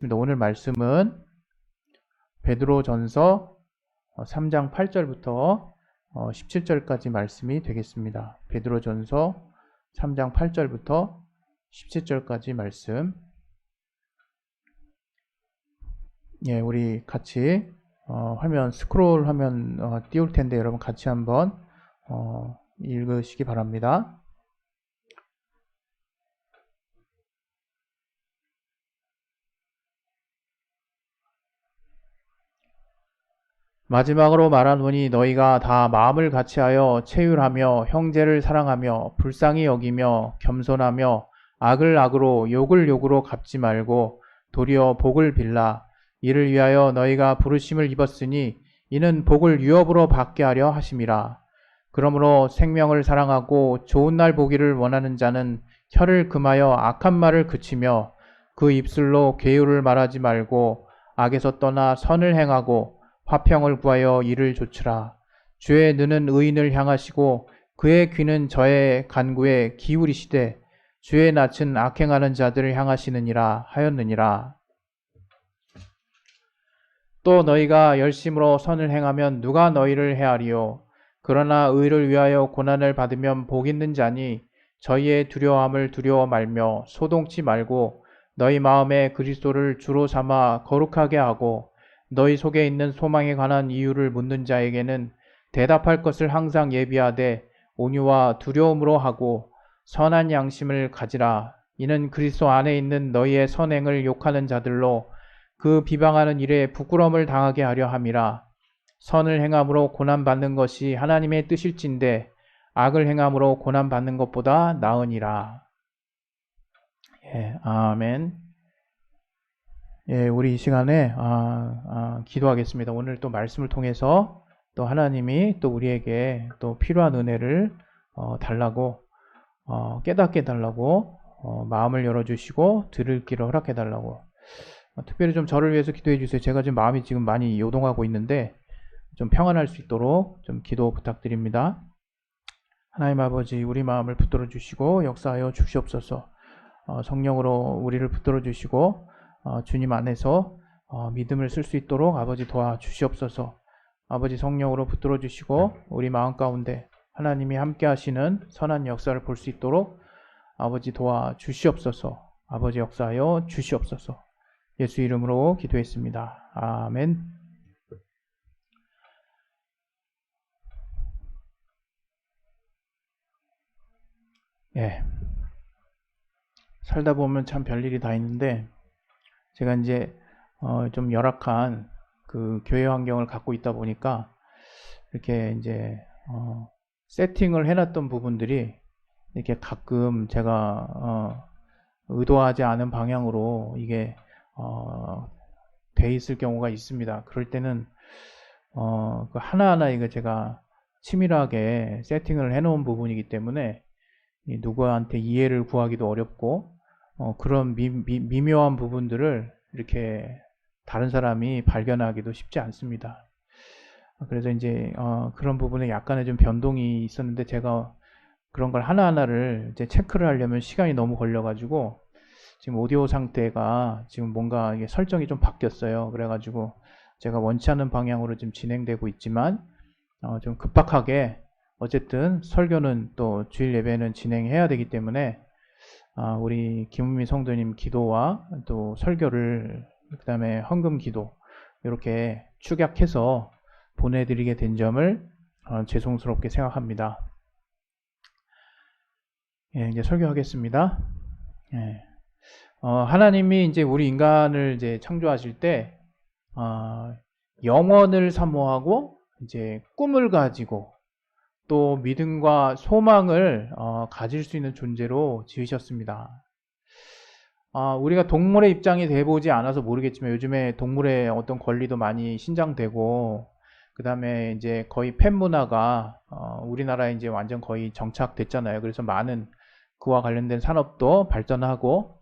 오늘 말씀은 베드로전서 3장 8절부터 17절까지 말씀이 되겠습니다. 베드로전서 3장 8절부터 17절까지 말씀. 예, 우리 같이 화면 스크롤 화면 띄울 텐데 여러분 같이 한번 읽으시기 바랍니다. 마지막으로 말하노니 너희가 다 마음을 같이하여 체휼하며 형제를 사랑하며 불쌍히 여기며 겸손하며 악을 악으로 욕을 욕으로 갚지 말고 도리어 복을 빌라. 이를 위하여 너희가 부르심을 입었으니 이는 복을 유업으로 받게 하려 하심이라. 그러므로 생명을 사랑하고 좋은 날 보기를 원하는 자는 혀를 금하여 악한 말을 그치며 그 입술로 괴유를 말하지 말고 악에서 떠나 선을 행하고 화평을 구하여 이를 조치라. 주의 눈은 의인을 향하시고 그의 귀는 저의 간구에 기울이시되 주의 낯은 악행하는 자들을 향하시느니라 하였느니라. 또 너희가 열심으로 선을 행하면 누가 너희를 해하리요. 그러나 의를 위하여 고난을 받으면 복 있는 자니 저희의 두려움을 두려워 말며 소동치 말고 너희 마음에 그리스도를 주로 삼아 거룩하게 하고 너희 속에 있는 소망에 관한 이유를 묻는 자에게는 대답할 것을 항상 예비하되 온유와 두려움으로 하고 선한 양심을 가지라. 이는 그리스도 안에 있는 너희의 선행을 욕하는 자들로 그 비방하는 일에 부끄러움을 당하게 하려 함이라. 선을 행함으로 고난받는 것이 하나님의 뜻일진데 악을 행함으로 고난받는 것보다 나으니라. 예, 아멘. 예, 우리 이 시간에 기도하겠습니다. 오늘 또 말씀을 통해서 또 하나님이 또 우리에게 또 필요한 은혜를 달라고 깨닫게 달라고 마음을 열어주시고 들을 길을 허락해 달라고 특별히 좀 저를 위해서 기도해 주세요. 제가 지금 마음이 지금 많이 요동하고 있는데 좀 평안할 수 있도록 좀 기도 부탁드립니다. 하나님 아버지, 우리 마음을 붙들어 주시고 역사하여 주시옵소서. 성령으로 우리를 붙들어 주시고 주님 안에서 믿음을 쓸 수 있도록 아버지 도와주시옵소서. 아버지 성령으로 붙들어 주시고 우리 마음 가운데 하나님이 함께 하시는 선한 역사를 볼 수 있도록 아버지 도와주시옵소서. 아버지 역사하여 주시옵소서. 예수 이름으로 기도했습니다. 아멘. 예. 살다 보면 참 별일이 다 있는데 제가 이제 좀 열악한 그 교회 환경을 갖고 있다 보니까 이렇게 이제 세팅을 해놨던 부분들이 이렇게 가끔 제가 의도하지 않은 방향으로 이게 돼 있을 경우가 있습니다. 그럴 때는 그 하나하나 이거 제가 치밀하게 세팅을 해놓은 부분이기 때문에 누구한테 이해를 구하기도 어렵고 그런 미묘한 부분들을 이렇게 다른 사람이 발견하기도 쉽지 않습니다. 그래서 이제 그런 부분에 약간의 좀 변동이 있었는데 제가 그런 걸 하나하나를 이제 체크를 하려면 시간이 너무 걸려가지고 지금 오디오 상태가 지금 뭔가 이게 설정이 좀 바뀌었어요. 그래가지고 제가 원치 않는 방향으로 지금 진행되고 있지만 좀 급박하게 어쨌든 설교는 또 주일 예배는 진행해야 되기 때문에 우리 김은미 성도님 기도와 또 설교를 그 다음에 헌금 기도 이렇게 축약해서 보내드리게 된 점을 죄송스럽게 생각합니다. 예, 이제 설교하겠습니다. 예. 하나님이 이제 우리 인간을 이제 창조하실 때 영원을 사모하고 이제 꿈을 가지고 또 믿음과 소망을 가질 수 있는 존재로 지으셨습니다. 우리가 동물의 입장이 돼보지 않아서 모르겠지만 요즘에 동물의 어떤 권리도 많이 신장되고 그 다음에 이제 거의 펫 문화가 우리나라에 이제 완전 거의 정착됐잖아요. 그래서 많은 그와 관련된 산업도 발전하고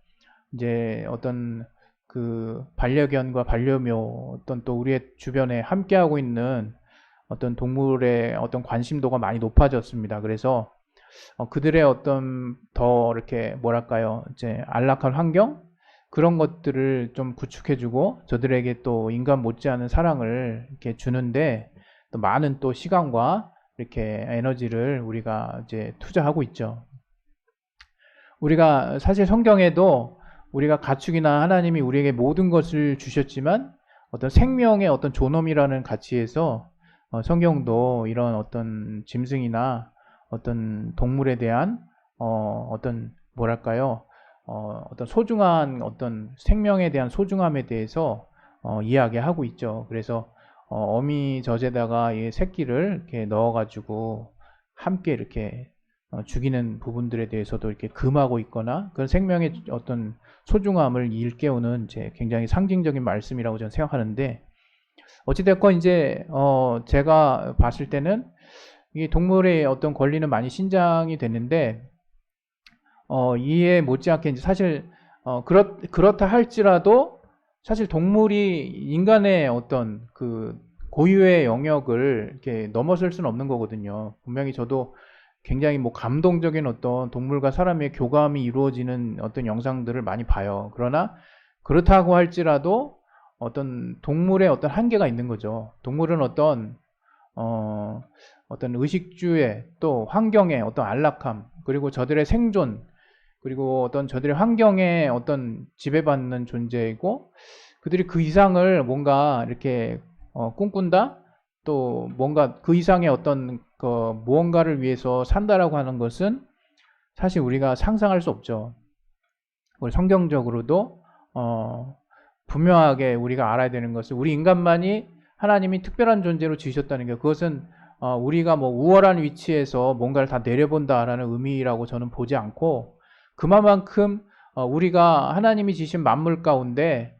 이제 어떤 그 반려견과 반려묘 어떤 또 우리의 주변에 함께하고 있는 어떤 동물의 어떤 관심도가 많이 높아졌습니다. 그래서 그들의 어떤 더 이렇게 뭐랄까요, 이제 안락한 환경, 그런 것들을 좀 구축해주고 저들에게 또 인간 못지않은 사랑을 이렇게 주는데 또 많은 또 시간과 이렇게 에너지를 우리가 이제 투자하고 있죠. 우리가 사실 성경에도 우리가 가축이나 하나님이 우리에게 모든 것을 주셨지만 어떤 생명의 어떤 존엄이라는 가치에서 성경도 이런 어떤 짐승이나 어떤 동물에 대한 어떤 뭐랄까요? 어떤 소중한 어떤 생명에 대한 소중함에 대해서 이야기하고 있죠. 그래서 어미 젖에다가 이 새끼를 이렇게 넣어가지고 함께 이렇게 죽이는 부분들에 대해서도 이렇게 금하고 있거나 그런 생명의 어떤 소중함을 일깨우는 이제 굉장히 상징적인 말씀이라고 저는 생각하는데 어찌됐건 이제 제가 봤을 때는 이 동물의 어떤 권리는 많이 신장이 됐는데 이에 못지않게 이제 사실 그렇다 할지라도 사실 동물이 인간의 어떤 그 고유의 영역을 이렇게 넘어설 수는 없는 거거든요. 분명히 저도 굉장히 뭐 감동적인 어떤 동물과 사람의 교감이 이루어지는 어떤 영상들을 많이 봐요. 그러나 그렇다고 할지라도 어떤 동물의 어떤 한계가 있는 거죠. 동물은 어떤 의식주의 또 환경의 어떤 안락함 그리고 저들의 생존 그리고 어떤 저들의 환경에 어떤 지배받는 존재이고 그들이 그 이상을 뭔가 이렇게 꿈꾼다 또 뭔가 그 이상의 어떤 그 무언가를 위해서 산다라고 하는 것은 사실 우리가 상상할 수 없죠. 성경적으로도 분명하게 우리가 알아야 되는 것은 우리 인간만이 하나님이 특별한 존재로 지으셨다는 게 그것은 우리가 뭐 우월한 위치에서 뭔가를 다 내려본다라는 의미라고 저는 보지 않고 그만큼 우리가 하나님이 지으신 만물 가운데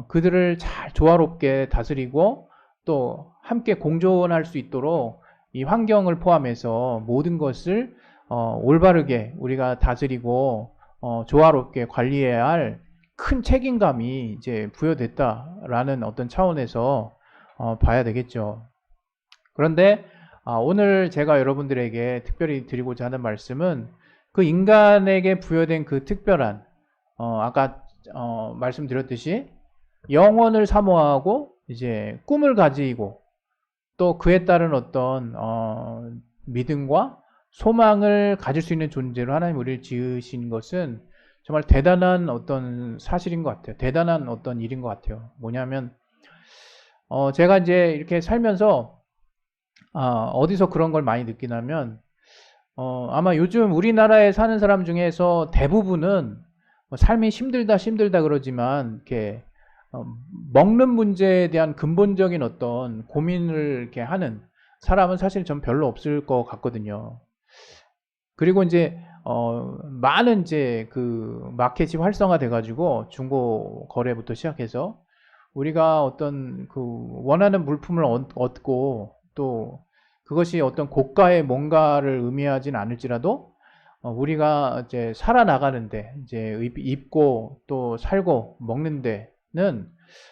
그들을 잘 조화롭게 다스리고 또 함께 공존할 수 있도록 이 환경을 포함해서 모든 것을 올바르게 우리가 다스리고 조화롭게 관리해야 할 큰 책임감이 이제 부여됐다라는 어떤 차원에서 봐야 되겠죠. 그런데 오늘 제가 여러분들에게 특별히 드리고자 하는 말씀은 그 인간에게 부여된 그 특별한 아까 말씀드렸듯이 영혼을 사모하고 이제 꿈을 가지고 또 그에 따른 어떤 믿음과 소망을 가질 수 있는 존재로 하나님 우리를 지으신 것은 정말 대단한 어떤 사실인 것 같아요. 대단한 어떤 일인 것 같아요. 뭐냐면 제가 이제 이렇게 살면서 어디서 그런 걸 많이 느끼냐면 아마 요즘 우리나라에 사는 사람 중에서 대부분은 삶이 힘들다 그러지만 이렇게 먹는 문제에 대한 근본적인 어떤 고민을 이렇게 하는 사람은 사실 전 별로 없을 것 같거든요. 그리고 이제 많은 이제 그 마켓이 활성화돼 가지고 중고 거래부터 시작해서 우리가 어떤 그 원하는 물품을 얻고 또 그것이 어떤 고가의 뭔가를 의미하진 않을지라도 우리가 이제 살아나가는데 이제 입고 또 살고 먹는 데는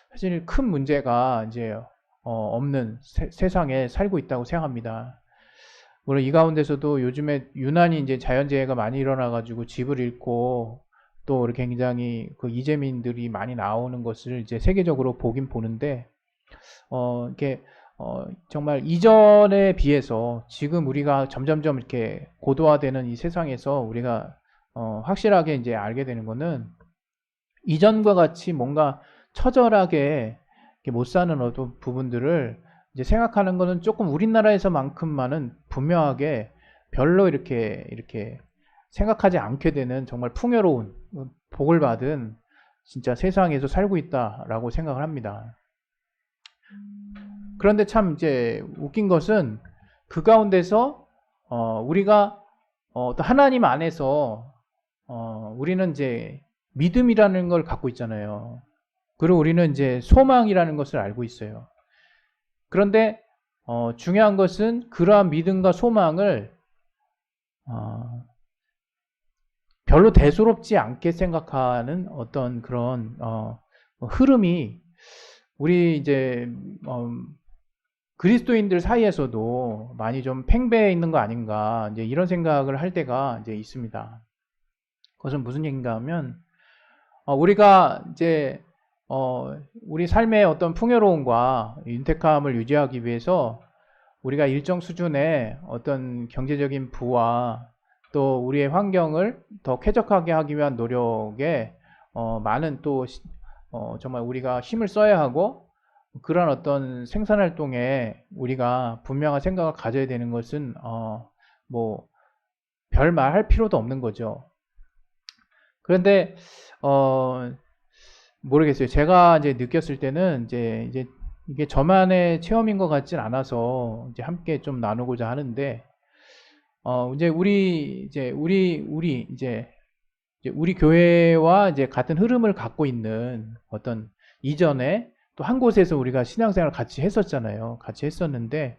사실 큰 문제가 이제 없는 세상에 살고 있다고 생각합니다. 물론 이 가운데서도 요즘에 유난히 이제 자연재해가 많이 일어나가지고 집을 잃고 또 이렇게 굉장히 그 이재민들이 많이 나오는 것을 이제 세계적으로 보긴 보는데 이렇게 정말 이전에 비해서 지금 우리가 점점점 이렇게 고도화되는 이 세상에서 우리가 확실하게 이제 알게 되는 거는 이전과 같이 뭔가 처절하게 못 사는 어떤 부분들을 이제 생각하는 거는 조금 우리나라에서만큼만은 분명하게 별로 이렇게 생각하지 않게 되는 정말 풍요로운 복을 받은 진짜 세상에서 살고 있다라고 생각을 합니다. 그런데 참 이제 웃긴 것은 그 가운데서 우리가 또 하나님 안에서 우리는 이제 믿음이라는 걸 갖고 있잖아요. 그리고 우리는 이제 소망이라는 것을 알고 있어요. 그런데 중요한 것은 그러한 믿음과 소망을 별로 대수롭지 않게 생각하는 어떤 그런 흐름이 우리 이제 그리스도인들 사이에서도 많이 좀 팽배해 있는 거 아닌가 이제 이런 생각을 할 때가 이제 있습니다. 그것은 무슨 얘기인가 하면 우리가 이제 우리 삶의 어떤 풍요로움과 윤택함을 유지하기 위해서 우리가 일정 수준의 어떤 경제적인 부와 또 우리의 환경을 더 쾌적하게 하기 위한 노력에 많은 또 정말 우리가 힘을 써야 하고, 그런 어떤 생산활동에 우리가 분명한 생각을 가져야 되는 것은 뭐 별 말 할 필요도 없는 거죠. 그런데 모르겠어요. 제가 이제 느꼈을 때는 이제 이게 저만의 체험인 것 같진 않아서 이제 함께 좀 나누고자 하는데, 이제 우리 교회와 이제 같은 흐름을 갖고 있는 어떤 이전에 또 한 곳에서 우리가 신앙생활을 같이 했었잖아요. 같이 했었는데,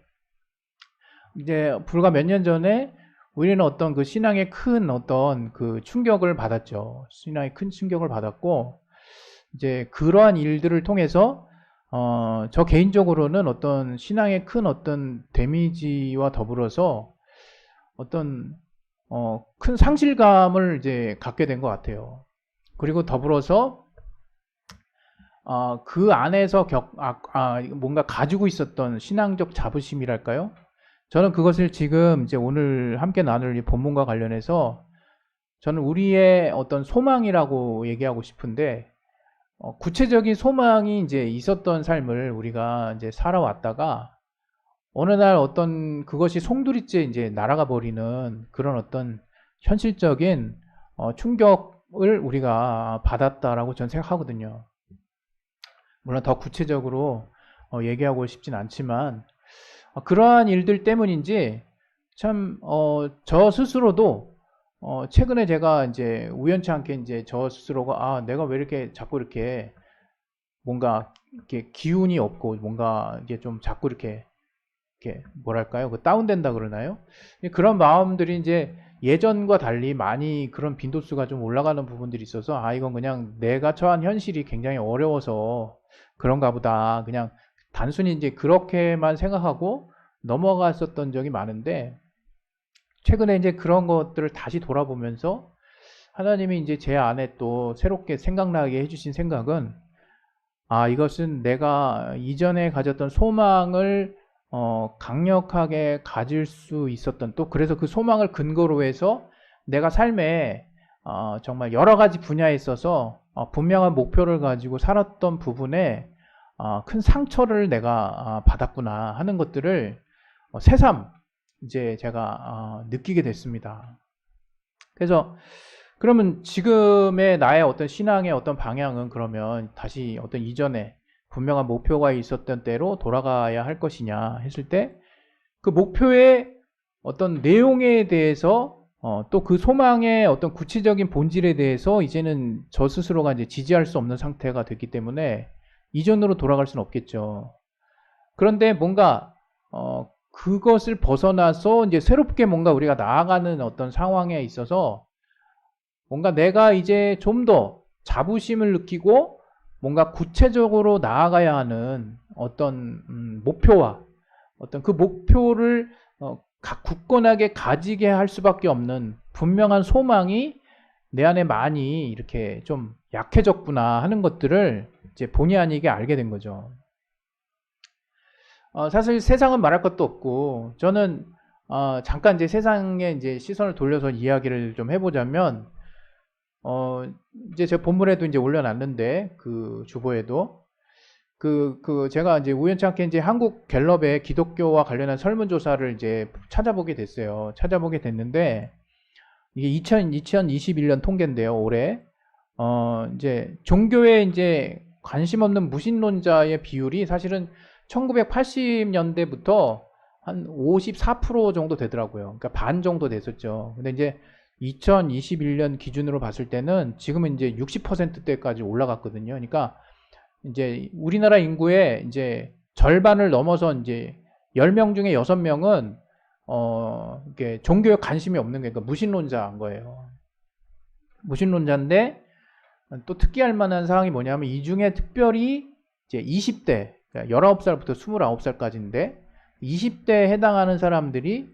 이제 불과 몇 년 전에 우리는 어떤 그 신앙의 큰 어떤 그 충격을 받았죠. 신앙의 큰 충격을 받았고, 이제 그러한 일들을 통해서 저 개인적으로는 어떤 신앙의 큰 어떤 데미지와 더불어서 어떤 큰 상실감을 이제 갖게 된 것 같아요. 그리고 더불어서 그 안에서 뭔가 가지고 있었던 신앙적 자부심이랄까요? 저는 그것을 지금 이제 오늘 함께 나눌 이 본문과 관련해서 저는 우리의 어떤 소망이라고 얘기하고 싶은데, 구체적인 소망이 이제 있었던 삶을 우리가 이제 살아왔다가 어느 날 어떤 그것이 송두리째 이제 날아가 버리는 그런 어떤 현실적인 충격을 우리가 받았다라고 저는 생각하거든요. 물론 더 구체적으로 얘기하고 싶진 않지만, 그러한 일들 때문인지 참 저 스스로도 최근에 제가 이제 우연치 않게 이제 저 스스로가 내가 왜 이렇게 자꾸 이렇게 뭔가 이렇게 기운이 없고 뭔가 이게 좀 자꾸 이렇게 뭐랄까요? 그 다운된다 그러나요? 그런 마음들이 이제 예전과 달리 많이 그런 빈도수가 좀 올라가는 부분들이 있어서, 이건 그냥 내가 처한 현실이 굉장히 어려워서 그런가 보다, 그냥 단순히 이제 그렇게만 생각하고 넘어갔었던 적이 많은데, 최근에 이제 그런 것들을 다시 돌아보면서 하나님이 이제 제 안에 또 새롭게 생각나게 해주신 생각은, 이것은 내가 이전에 가졌던 소망을 강력하게 가질 수 있었던, 또 그래서 그 소망을 근거로 해서 내가 삶에 정말 여러 가지 분야에 있어서 분명한 목표를 가지고 살았던 부분에 큰 상처를 내가 받았구나 하는 것들을 새삼 이제 제가 느끼게 됐습니다. 그래서 그러면 지금의 나의 어떤 신앙의 어떤 방향은 그러면 다시 어떤 이전에 분명한 목표가 있었던 때로 돌아가야 할 것이냐 했을 때, 그 목표의 어떤 내용에 대해서 또 그 소망의 어떤 구체적인 본질에 대해서 이제는 저 스스로가 이제 지지할 수 없는 상태가 됐기 때문에 이전으로 돌아갈 수는 없겠죠. 그런데 뭔가 그것을 벗어나서 이제 새롭게 뭔가 우리가 나아가는 어떤 상황에 있어서 뭔가 내가 이제 좀 더 자부심을 느끼고 뭔가 구체적으로 나아가야 하는 어떤 목표와 어떤 그 목표를 굳건하게 가지게 할 수밖에 없는 분명한 소망이 내 안에 많이 이렇게 좀 약해졌구나 하는 것들을 이제 본의 아니게 알게 된 거죠. 사실 세상은 말할 것도 없고, 저는 잠깐 이제 세상에 이제 시선을 돌려서 이야기를 좀 해보자면, 이제 제 본문에도 이제 올려놨는데, 그 주보에도 제가 이제 우연찮게 이제 한국 갤럽의 기독교와 관련한 설문조사를 이제 찾아보게 됐어요. 찾아보게 됐는데, 이게 2021년 통계인데요, 올해. 이제 종교에 이제 관심 없는 무신론자의 비율이 사실은 1980년대부터 한 54% 정도 되더라고요. 그러니까 반 정도 됐었죠. 근데 이제 2021년 기준으로 봤을 때는 지금은 이제 60%대까지 올라갔거든요. 그러니까 이제 우리나라 인구의 이제 절반을 넘어서 이제 10명 중에 6명은 이게 종교에 관심이 없는 게, 그러니까 무신론자인 거예요. 무신론자인데 또 특기할 만한 사항이 뭐냐면, 이 중에 특별히 이제 20대, 그러니까 19살부터 29살까지인데 20대에 해당하는 사람들이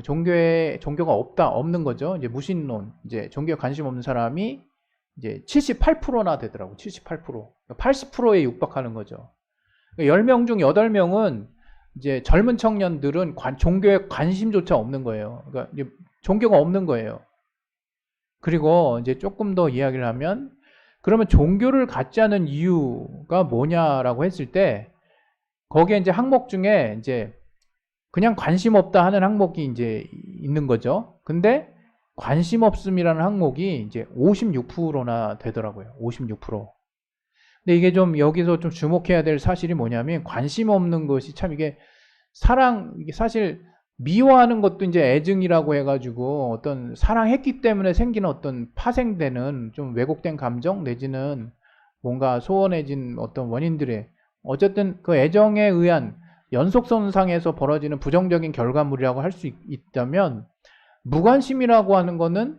종교가 없는 거죠. 이제 무신론, 이제 종교에 관심 없는 사람이 이제 78%나 되더라고. 78%. 80%에 육박하는 거죠. 10명 중 8명은 이제 젊은 청년들은 종교에 관심조차 없는 거예요. 그러니까 이제 종교가 없는 거예요. 그리고 이제 조금 더 이야기를 하면, 그러면 종교를 갖지 않은 이유가 뭐냐라고 했을 때, 거기에 이제 항목 중에 이제 그냥 관심 없다 하는 항목이 이제 있는 거죠. 근데 관심 없음이라는 항목이 이제 56%나 되더라고요. 56%. 근데 이게 좀 여기서 좀 주목해야 될 사실이 뭐냐면, 관심 없는 것이 참 이게 이게 사실 미워하는 것도 이제 애증이라고 해가지고 어떤 사랑했기 때문에 생기는 어떤 파생되는 좀 왜곡된 감정 내지는 뭔가 소원해진 어떤 원인들의 어쨌든 그 애정에 의한 연속선상에서 벌어지는 부정적인 결과물이라고 할 수 있다면, 무관심이라고 하는 거는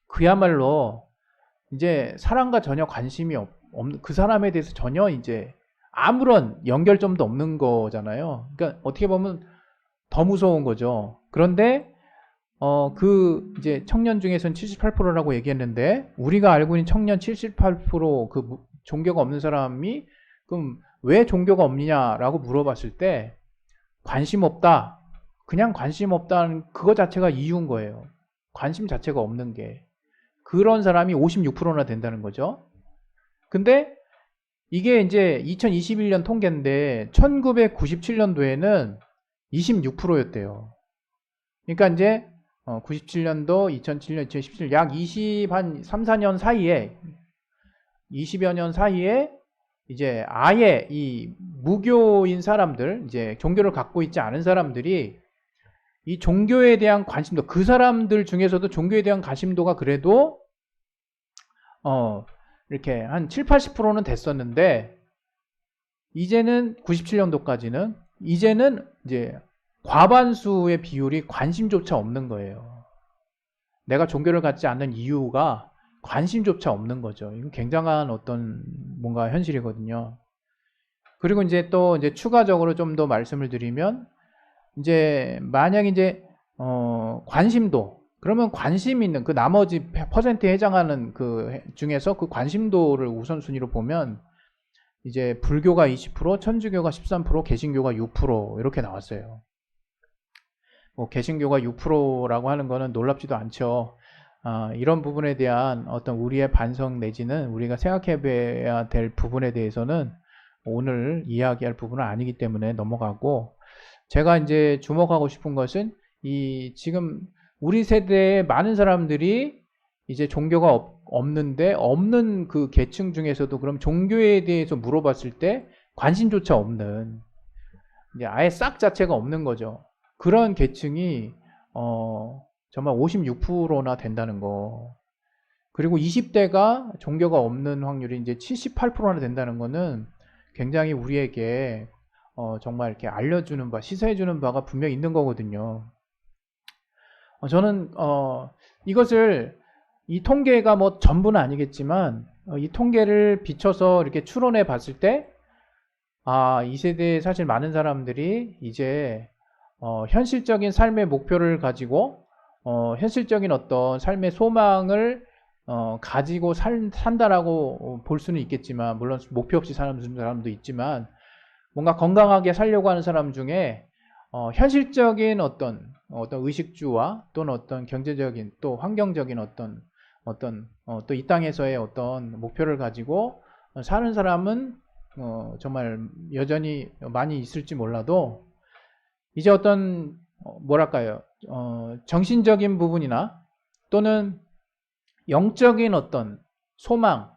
그야말로 이제 사람과 전혀 관심이 없는, 그 사람에 대해서 전혀 이제 아무런 연결점도 없는 거잖아요. 그러니까 어떻게 보면 더 무서운 거죠. 그런데 그 이제 청년 중에서는 78%라고 얘기했는데, 우리가 알고 있는 청년 78%그 종교가 없는 사람이 그럼 왜 종교가 없느냐라고 물어봤을 때, 관심 없다. 그냥 관심 없다는 그거 자체가 이유인 거예요. 관심 자체가 없는 게. 그런 사람이 56%나 된다는 거죠. 근데 이게 이제 2021년 통계인데 1997년도에는 26%였대요. 그러니까 이제 97년도, 2007년, 2017년 약 3, 4년 사이에, 20여 년 사이에 이제 아예 이 무교인 사람들, 이제 종교를 갖고 있지 않은 사람들이 이 종교에 대한 관심도, 그 사람들 중에서도 종교에 대한 관심도가 그래도 이렇게 한 7, 80%는 됐었는데, 이제는 97년도까지는 이제는 이제 과반수의 비율이 관심조차 없는 거예요. 내가 종교를 갖지 않는 이유가 관심조차 없는 거죠. 이건 굉장한 어떤 뭔가 현실이거든요. 그리고 이제 또 이제 추가적으로 좀 더 말씀을 드리면, 이제 만약 이제 관심도, 그러면 관심 있는 그 나머지 퍼센트에 해당하는 그 중에서 그 관심도를 우선순위로 보면 이제 불교가 20%, 천주교가 13%, 개신교가 6% 이렇게 나왔어요. 뭐 개신교가 6%라고 하는 거는 놀랍지도 않죠. 이런 부분에 대한 어떤 우리의 반성 내지는 우리가 생각해 봐야 될 부분에 대해서는 오늘 이야기할 부분은 아니기 때문에 넘어가고, 제가 이제 주목하고 싶은 것은 이 지금 우리 세대의 많은 사람들이 이제 종교가 없는 그 계층 중에서도 그럼 종교에 대해서 물어봤을 때 관심조차 없는, 이제 아예 싹 자체가 없는 거죠. 그런 계층이 정말 56%나 된다는 거. 그리고 20대가 종교가 없는 확률이 이제 78%나 된다는 거는 굉장히 우리에게 정말 이렇게 알려주는 바, 시사해주는 바가 분명히 있는 거거든요. 저는 이것을, 이 통계가 뭐 전부는 아니겠지만 이 통계를 비춰서 이렇게 추론해 봤을 때, 이 세대에 사실 많은 사람들이 이제 현실적인 삶의 목표를 가지고 현실적인 어떤 삶의 소망을 가지고 산다라고 볼 수는 있겠지만, 물론 목표 없이 사는 사람도 있지만, 뭔가 건강하게 살려고 하는 사람 중에 현실적인 어떤 의식주와 또는 어떤 경제적인 또 환경적인 어떤 또 이 땅에서의 어떤 목표를 가지고 사는 사람은 정말 여전히 많이 있을지 몰라도, 이제 어떤 뭐랄까요, 정신적인 부분이나 또는 영적인 어떤 소망,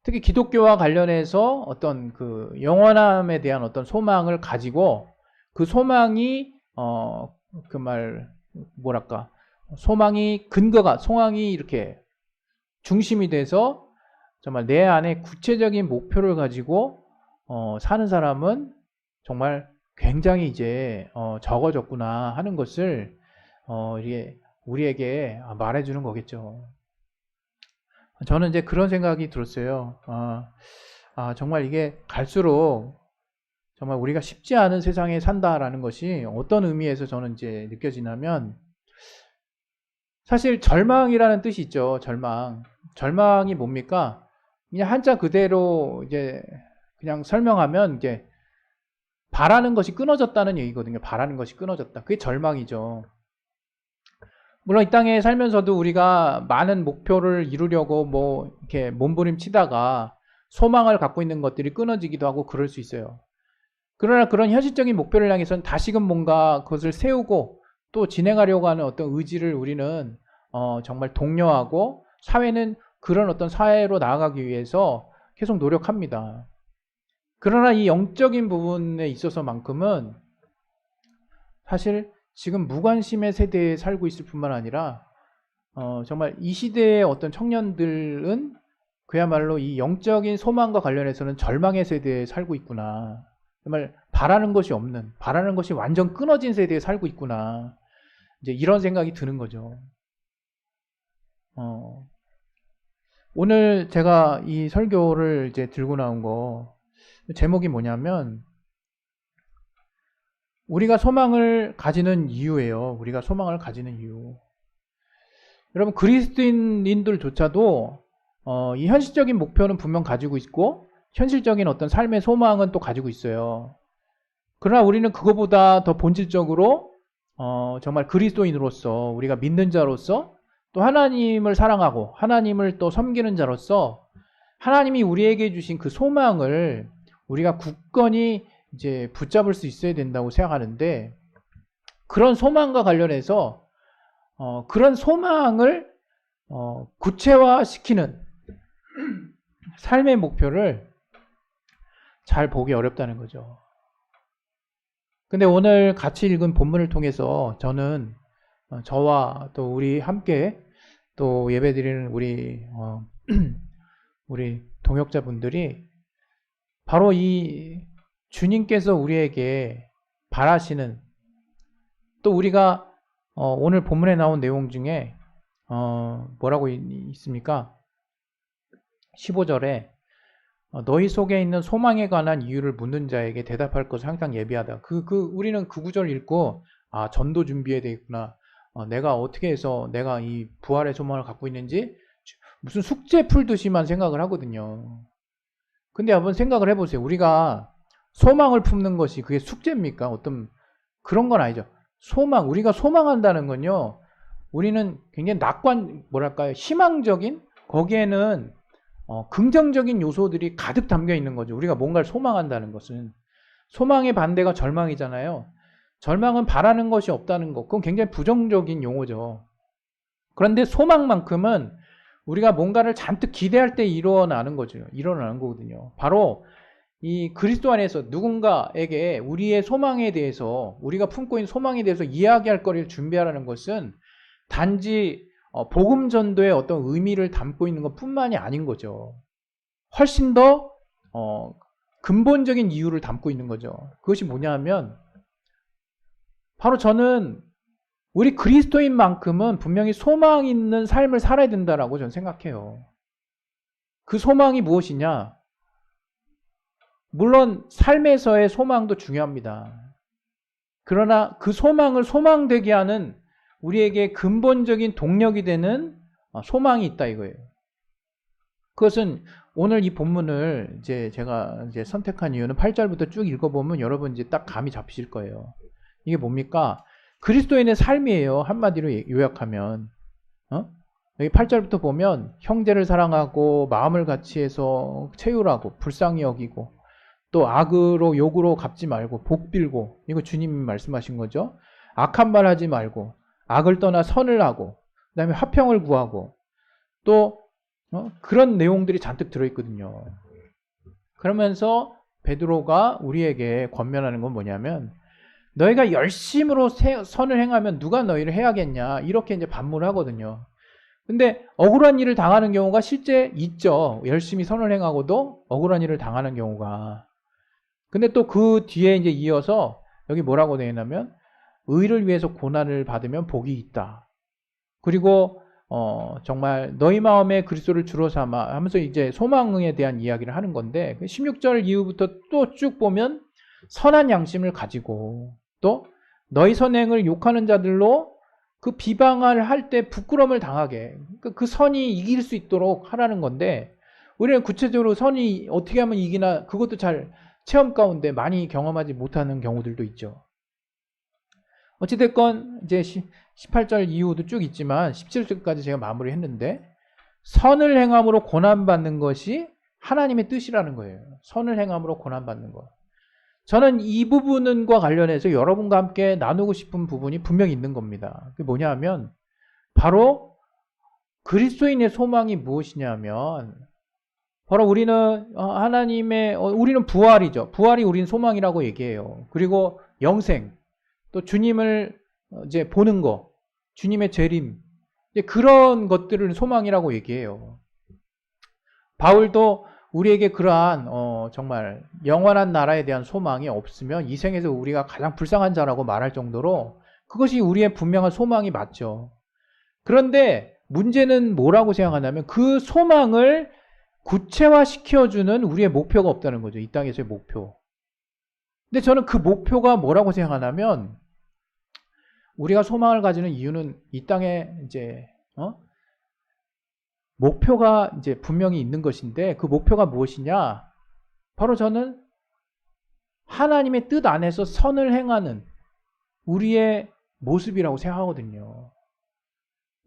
특히 기독교와 관련해서 어떤 그 영원함에 대한 어떤 소망을 가지고, 그 소망이 뭐랄까, 소망이 이렇게 중심이 돼서 정말 내 안에 구체적인 목표를 가지고 사는 사람은 정말 굉장히 이제 적어졌구나 하는 것을 이게 우리에게 말해주는 거겠죠. 저는 이제 그런 생각이 들었어요. 정말 이게 갈수록 정말 우리가 쉽지 않은 세상에 산다라는 것이 어떤 의미에서 저는 이제 느껴지냐면, 사실 절망이라는 뜻이 있죠. 절망. 절망이 뭡니까? 그냥 한자 그대로 이제 그냥 설명하면 이제 바라는 것이 끊어졌다는 얘기거든요. 바라는 것이 끊어졌다. 그게 절망이죠. 물론 이 땅에 살면서도 우리가 많은 목표를 이루려고 뭐 이렇게 몸부림치다가 소망을 갖고 있는 것들이 끊어지기도 하고 그럴 수 있어요. 그러나 그런 현실적인 목표를 향해서는 다시금 뭔가 그것을 세우고 또 진행하려고 하는 어떤 의지를 우리는 정말 독려하고 사회는 그런 어떤 사회로 나아가기 위해서 계속 노력합니다. 그러나 이 영적인 부분에 있어서만큼은 사실 지금 무관심의 세대에 살고 있을 뿐만 아니라 정말 이 시대의 어떤 청년들은 그야말로 이 영적인 소망과 관련해서는 절망의 세대에 살고 있구나. 정말 바라는 것이 없는, 바라는 것이 완전 끊어진 세대에 살고 있구나. 이제 이런 생각이 드는 거죠. 오늘 제가 이 설교를 이제 들고 나온 거 제목이 뭐냐면 우리가 소망을 가지는 이유예요. 우리가 소망을 가지는 이유. 여러분 그리스도인들조차도 이 현실적인 목표는 분명 가지고 있고 현실적인 어떤 삶의 소망은 또 가지고 있어요. 그러나 우리는 그거보다 더 본질적으로 정말 그리스도인으로서 우리가 믿는 자로서 또 하나님을 사랑하고 하나님을 또 섬기는 자로서 하나님이 우리에게 주신 그 소망을 우리가 굳건히 이제 붙잡을 수 있어야 된다고 생각하는데 그런 소망과 관련해서 그런 소망을 구체화시키는 삶의 목표를 잘 보기 어렵다는 거죠. 근데 오늘 같이 읽은 본문을 통해서 저는 저와 또 우리 함께 또 예배드리는 우리 동역자분들이 바로 이 주님께서 우리에게 바라시는 또 우리가 오늘 본문에 나온 내용 중에 뭐라고 있습니까? 15절에 너희 속에 있는 소망에 관한 이유를 묻는 자에게 대답할 것을 항상 예비하다. 우리는 그 구절 읽고 전도 준비해야 되겠구나. 내가 어떻게 해서 내가 이 부활의 소망을 갖고 있는지 무슨 숙제 풀듯이만 생각을 하거든요. 근데 한번 생각을 해보세요. 우리가 소망을 품는 것이 그게 숙제입니까? 어떤 그런 건 아니죠. 우리가 소망한다는 건요. 우리는 굉장히 희망적인 거기에는 긍정적인 요소들이 가득 담겨 있는 거죠. 우리가 뭔가를 소망한다는 것은. 소망의 반대가 절망이잖아요. 절망은 바라는 것이 없다는 것. 그건 굉장히 부정적인 용어죠. 그런데 소망만큼은 우리가 뭔가를 잔뜩 기대할 때 일어나는 거거든요. 바로 이 그리스도 안에서 누군가에게 우리의 소망에 대해서 우리가 품고 있는 소망에 대해서 이야기할 거리를 준비하라는 것은 단지 복음 전도의 어떤 의미를 담고 있는 것뿐만이 아닌 거죠. 훨씬 더 근본적인 이유를 담고 있는 거죠. 그것이 뭐냐면 바로 저는 우리 그리스도인만큼은 분명히 소망 있는 삶을 살아야 된다라고 저는 생각해요. 그 소망이 무엇이냐? 물론 삶에서의 소망도 중요합니다. 그러나 그 소망을 소망되게 하는 우리에게 근본적인 동력이 되는 소망이 있다 이거예요. 그것은 오늘 이 본문을 제가 선택한 이유는 8절부터 쭉 읽어보면 여러분 이제 딱 감이 잡히실 거예요. 이게 뭡니까? 그리스도인의 삶이에요. 한마디로 요약하면. 여기 8절부터 보면 형제를 사랑하고 마음을 같이해서 채율하고 불쌍히 여기고 또 욕으로 갚지 말고 복 빌고 이거 주님이 말씀하신 거죠. 악한 말 하지 말고 악을 떠나 선을 하고 그 다음에 화평을 구하고 또 그런 내용들이 잔뜩 들어있거든요. 그러면서 베드로가 우리에게 권면하는 건 뭐냐면 너희가 열심으로 선을 행하면 누가 너희를 해야겠냐 이렇게 이제 반문을 하거든요. 근데 억울한 일을 당하는 경우가 실제 있죠. 열심히 선을 행하고도 억울한 일을 당하는 경우가. 근데 또 그 뒤에 이제 이어서 여기 뭐라고 되어 있냐면 의를 위해서 고난을 받으면 복이 있다. 그리고 정말 너희 마음에 그리스도를 주로 삼아 하면서 이제 소망에 대한 이야기를 하는 건데 16절 이후부터 또 쭉 보면 선한 양심을 가지고 또 너희 선행을 욕하는 자들로 그 비방을 할 때 부끄러움을 당하게 그 선이 이길 수 있도록 하라는 건데 우리는 구체적으로 선이 어떻게 하면 이기나 그것도 잘 체험 가운데 많이 경험하지 못하는 경우들도 있죠. 어찌됐건 이제 18절 이후도 쭉 있지만 17절까지 제가 마무리했는데 선을 행함으로 고난받는 것이 하나님의 뜻이라는 거예요. 선을 행함으로 고난받는 것. 저는 이 부분과 관련해서 여러분과 함께 나누고 싶은 부분이 분명히 있는 겁니다. 그게 뭐냐 하면 바로 그리스도인의 소망이 무엇이냐면 바로 우리는 하나님의 우리는 부활이죠. 부활이 우리는 소망이라고 얘기해요. 그리고 영생, 또 주님을 이제 보는 거, 주님의 재림, 이제 그런 것들을 소망이라고 얘기해요. 바울도 우리에게 그러한 정말 영원한 나라에 대한 소망이 없으면 이 생에서 우리가 가장 불쌍한 자라고 말할 정도로 그것이 우리의 분명한 소망이 맞죠. 그런데 문제는 뭐라고 생각하냐면 그 소망을 구체화시켜주는 우리의 목표가 없다는 거죠. 이 땅에서의 목표. 근데 저는 그 목표가 뭐라고 생각하냐면 우리가 소망을 가지는 이유는 이 땅에 이제 목표가 이제 분명히 있는 것인데 그 목표가 무엇이냐? 바로 저는 하나님의 뜻 안에서 선을 행하는 우리의 모습이라고 생각하거든요.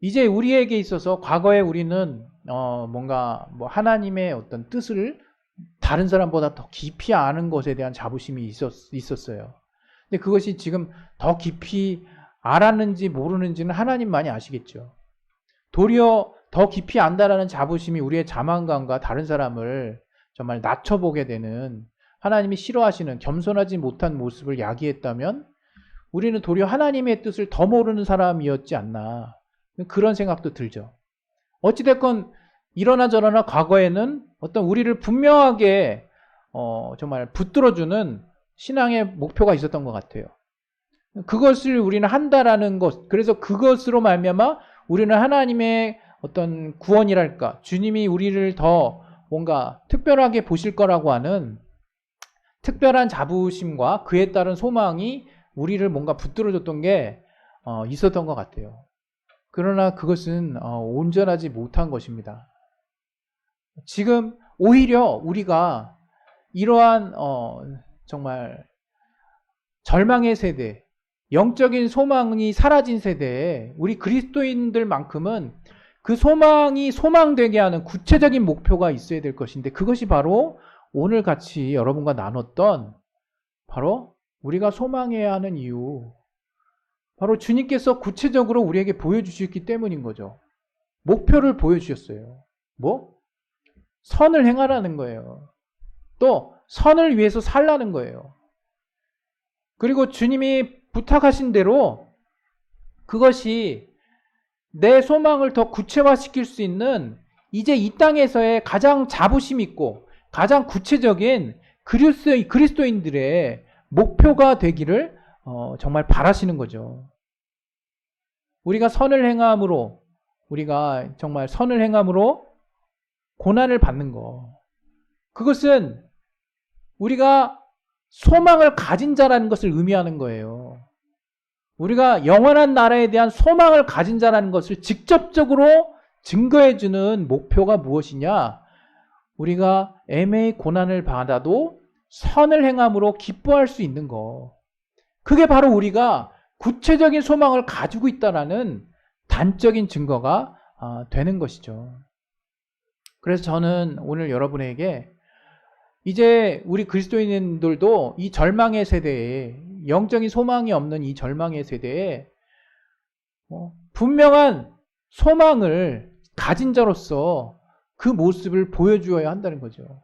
이제 우리에게 있어서 과거에 우리는 뭔가 뭐 하나님의 어떤 뜻을 다른 사람보다 더 깊이 아는 것에 대한 자부심이 있었어요. 근데 그것이 지금 더 깊이 알았는지 모르는지는 하나님만이 아시겠죠. 도리어 더 깊이 안다라는 자부심이 우리의 자만감과 다른 사람을 정말 낮춰보게 되는 하나님이 싫어하시는 겸손하지 못한 모습을 야기했다면 우리는 도리어 하나님의 뜻을 더 모르는 사람이었지 않나 그런 생각도 들죠. 어찌됐건 이러나 저러나 과거에는 어떤 우리를 분명하게 정말 붙들어주는 신앙의 목표가 있었던 것 같아요. 그것을 우리는 한다라는 것, 그래서 그것으로 말미암아 우리는 하나님의 어떤 구원이랄까, 주님이 우리를 더 뭔가 특별하게 보실 거라고 하는 특별한 자부심과 그에 따른 소망이 우리를 뭔가 붙들어줬던 게 있었던 것 같아요. 그러나 그것은 온전하지 못한 것입니다. 지금 오히려 우리가 이러한 정말 절망의 세대, 영적인 소망이 사라진 세대에 우리 그리스도인들만큼은 그 소망이 소망되게 하는 구체적인 목표가 있어야 될 것인데 그것이 바로 오늘 같이 여러분과 나눴던 바로 우리가 소망해야 하는 이유, 바로 주님께서 구체적으로 우리에게 보여주셨기 때문인 거죠. 목표를 보여주셨어요. 뭐? 선을 행하라는 거예요. 또 선을 위해서 살라는 거예요. 그리고 주님이 부탁하신 대로 그것이 내 소망을 더 구체화시킬 수 있는 이제 이 땅에서의 가장 자부심 있고 가장 구체적인 그리스도인들의 목표가 되기를 정말 바라시는 거죠. 우리가 선을 행함으로 우리가 정말 선을 행함으로 고난을 받는 거, 그것은 우리가 소망을 가진 자라는 것을 의미하는 거예요. 우리가 영원한 나라에 대한 소망을 가진 자라는 것을 직접적으로 증거해주는 목표가 무엇이냐? 우리가 애매히 고난을 받아도 선을 행함으로 기뻐할 수 있는 거. 그게 바로 우리가 구체적인 소망을 가지고 있다는 단적인 증거가 되는 것이죠. 그래서 저는 오늘 여러분에게 이제 우리 그리스도인들도 이 절망의 세대에, 영적인 소망이 없는 이 절망의 세대에 분명한 소망을 가진 자로서 그 모습을 보여주어야 한다는 거죠.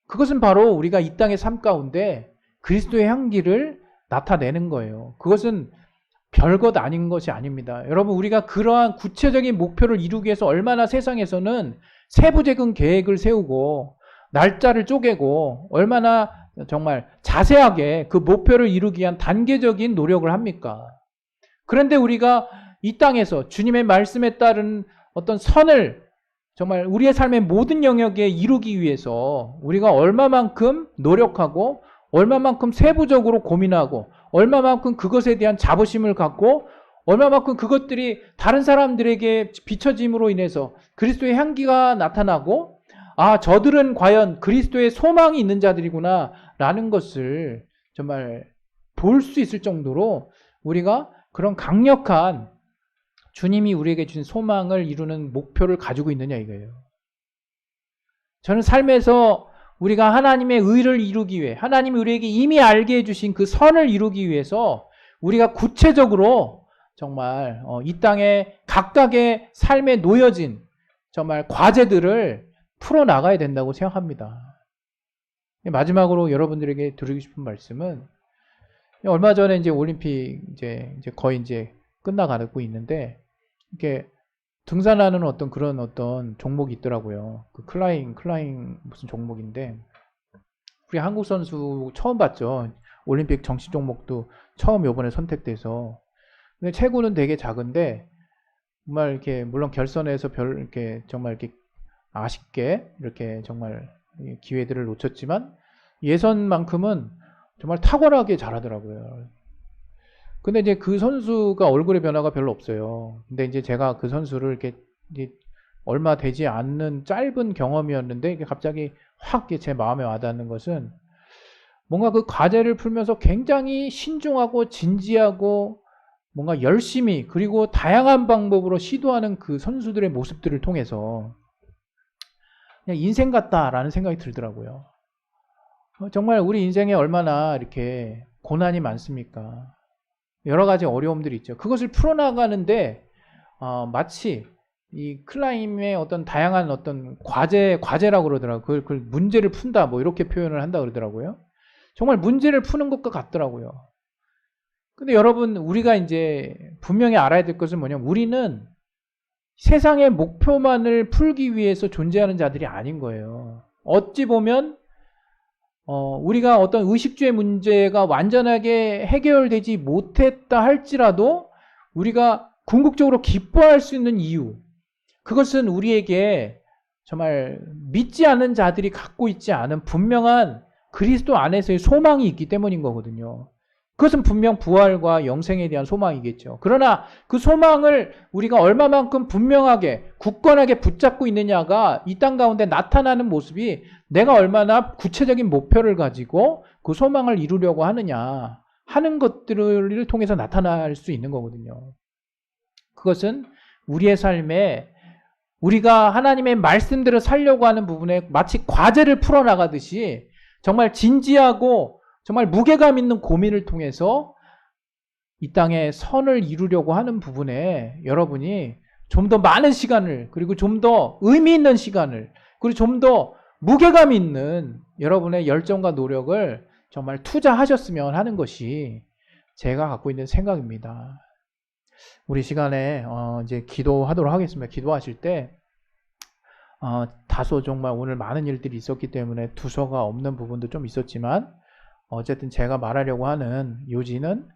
그것은 바로 우리가 이 땅의 삶 가운데 그리스도의 향기를 나타내는 거예요. 그것은 별것 아닌 것이 아닙니다. 여러분, 우리가 그러한 구체적인 목표를 이루기 위해서 얼마나 세상에서는 세부적인 계획을 세우고 날짜를 쪼개고 얼마나 정말 자세하게 그 목표를 이루기 위한 단계적인 노력을 합니까? 그런데 우리가 이 땅에서 주님의 말씀에 따른 어떤 선을 정말 우리의 삶의 모든 영역에 이루기 위해서 우리가 얼마만큼 노력하고 얼마만큼 세부적으로 고민하고 얼마만큼 그것에 대한 자부심을 갖고 얼마만큼 그것들이 다른 사람들에게 비춰짐으로 인해서 그리스도의 향기가 나타나고, 아, 저들은 과연 그리스도의 소망이 있는 자들이구나 라는 것을 정말 볼 수 있을 정도로 우리가 그런 강력한 주님이 우리에게 주신 소망을 이루는 목표를 가지고 있느냐 이거예요. 저는 삶에서 우리가 하나님의 의를 이루기 위해, 하나님이 우리에게 이미 알게 해주신 그 선을 이루기 위해서 우리가 구체적으로 정말 이 땅에 각각의 삶에 놓여진 정말 과제들을 풀어나가야 된다고 생각합니다. 마지막으로 여러분들에게 드리고 싶은 말씀은, 얼마 전에 이제 올림픽 이제 거의 이제 끝나가고 있는데, 이렇게 등산하는 그런 종목이 있더라고요. 그 클라잉 무슨 종목인데, 우리 한국 선수 처음 봤죠. 올림픽 정식 종목도 처음 요번에 선택돼서. 근데 체구는 되게 작은데, 정말 이렇게, 물론 결선에서 이렇게 정말 이렇게 아쉽게 이렇게 정말 기회들을 놓쳤지만, 예선만큼은 정말 탁월하게 잘하더라고요. 근데 이제 그 선수가 얼굴의 변화가 별로 없어요. 근데 이제 제가 그 선수를 이렇게 이제 얼마 되지 않는 짧은 경험이었는데, 이게 갑자기 확 제 마음에 와닿는 것은, 뭔가 그 과제를 풀면서 굉장히 신중하고 진지하고 뭔가 열심히, 그리고 다양한 방법으로 시도하는 그 선수들의 모습들을 통해서 그냥 인생 같다라는 생각이 들더라고요. 정말 우리 인생에 얼마나 이렇게 고난이 많습니까? 여러 가지 어려움들이 있죠. 그것을 풀어나가는데 마치 이 클라임의 다양한 과제라고 그러더라고요. 그걸 문제를 푼다 뭐 이렇게 표현을 한다 그러더라고요. 정말 문제를 푸는 것과 같더라고요. 근데 여러분, 우리가 이제 분명히 알아야 될 것은 뭐냐면, 우리는 세상의 목표만을 풀기 위해서 존재하는 자들이 아닌 거예요. 어찌 보면 우리가 어떤 의식주의 문제가 완전하게 해결되지 못했다 할지라도 우리가 궁극적으로 기뻐할 수 있는 이유, 그것은 우리에게 정말 믿지 않는 자들이 갖고 있지 않은 분명한 그리스도 안에서의 소망이 있기 때문인 거거든요. 그것은 분명 부활과 영생에 대한 소망이겠죠. 그러나 그 소망을 우리가 얼마만큼 분명하게 굳건하게 붙잡고 있느냐가 이 땅 가운데 나타나는 모습이, 내가 얼마나 구체적인 목표를 가지고 그 소망을 이루려고 하느냐 하는 것들을 통해서 나타날 수 있는 거거든요. 그것은 우리의 삶에 우리가 하나님의 말씀대로 살려고 하는 부분에 마치 과제를 풀어나가듯이 정말 진지하고 정말 무게감 있는 고민을 통해서 이 땅에 선을 이루려고 하는 부분에 여러분이 좀 더 많은 시간을, 그리고 좀 더 의미 있는 시간을, 그리고 좀 더 무게감 있는 여러분의 열정과 노력을 정말 투자하셨으면 하는 것이 제가 갖고 있는 생각입니다. 우리 시간에 이제 기도하도록 하겠습니다. 기도하실 때 다소 정말 오늘 많은 일들이 있었기 때문에 두서가 없는 부분도 좀 있었지만, 어쨌든 제가 말하려고 하는 요지는,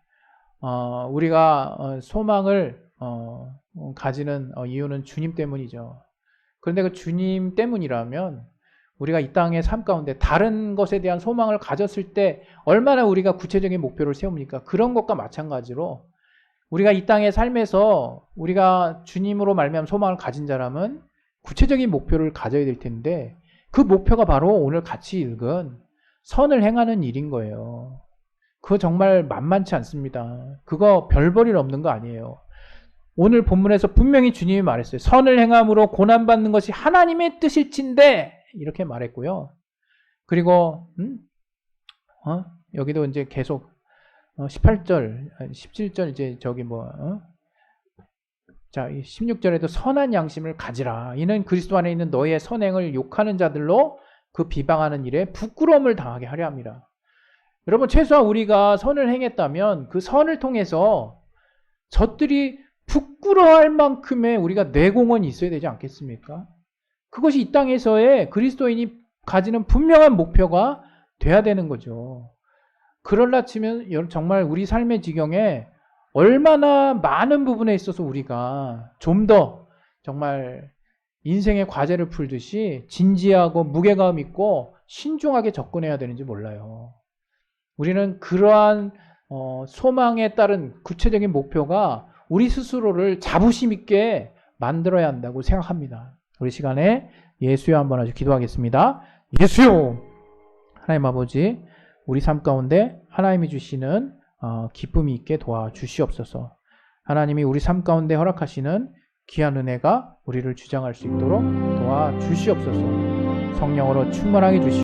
우리가 소망을 가지는 이유는 주님 때문이죠. 그런데 그 주님 때문이라면 우리가 이 땅의 삶 가운데 다른 것에 대한 소망을 가졌을 때 얼마나 우리가 구체적인 목표를 세웁니까? 그런 것과 마찬가지로 우리가 이 땅의 삶에서 우리가 주님으로 말미암아 소망을 가진 자라면 구체적인 목표를 가져야 될 텐데, 그 목표가 바로 오늘 같이 읽은 선을 행하는 일인 거예요. 그거 정말 만만치 않습니다. 그거 별 볼일 없는 거 아니에요. 오늘 본문에서 분명히 주님이 말했어요. 선을 행함으로 고난받는 것이 하나님의 뜻일진데, 이렇게 말했고요. 그리고 여기도 이제 계속 18절, 17절 이제 자, 16절에도 선한 양심을 가지라. 이는 그리스도 안에 있는 너의 선행을 욕하는 자들로 그 비방하는 일에 부끄러움을 당하게 하려 합니다. 여러분, 최소한 우리가 선을 행했다면 그 선을 통해서 저들이 부끄러워할 만큼의 우리가 내공은 있어야 되지 않겠습니까? 그것이 이 땅에서의 그리스도인이 가지는 분명한 목표가 돼야 되는 거죠. 그럴라 치면 정말 우리 삶의 지경에 얼마나 많은 부분에 있어서 우리가 좀 더 정말 인생의 과제를 풀듯이 진지하고 무게감 있고 신중하게 접근해야 되는지 몰라요. 우리는 그러한 소망에 따른 구체적인 목표가 우리 스스로를 자부심 있게 만들어야 한다고 생각합니다. 우리 시간에 예수여 한번 아주 기도하겠습니다. 예수여! 하나님 아버지, 우리 삶 가운데 하나님이 주시는 기쁨이 있게 도와주시옵소서. 하나님이 우리 삶 가운데 허락하시는 귀한 은혜가 우리를 주장할 수 있도록 도와주시옵소서. 성령으로 충만하게 주시옵소서.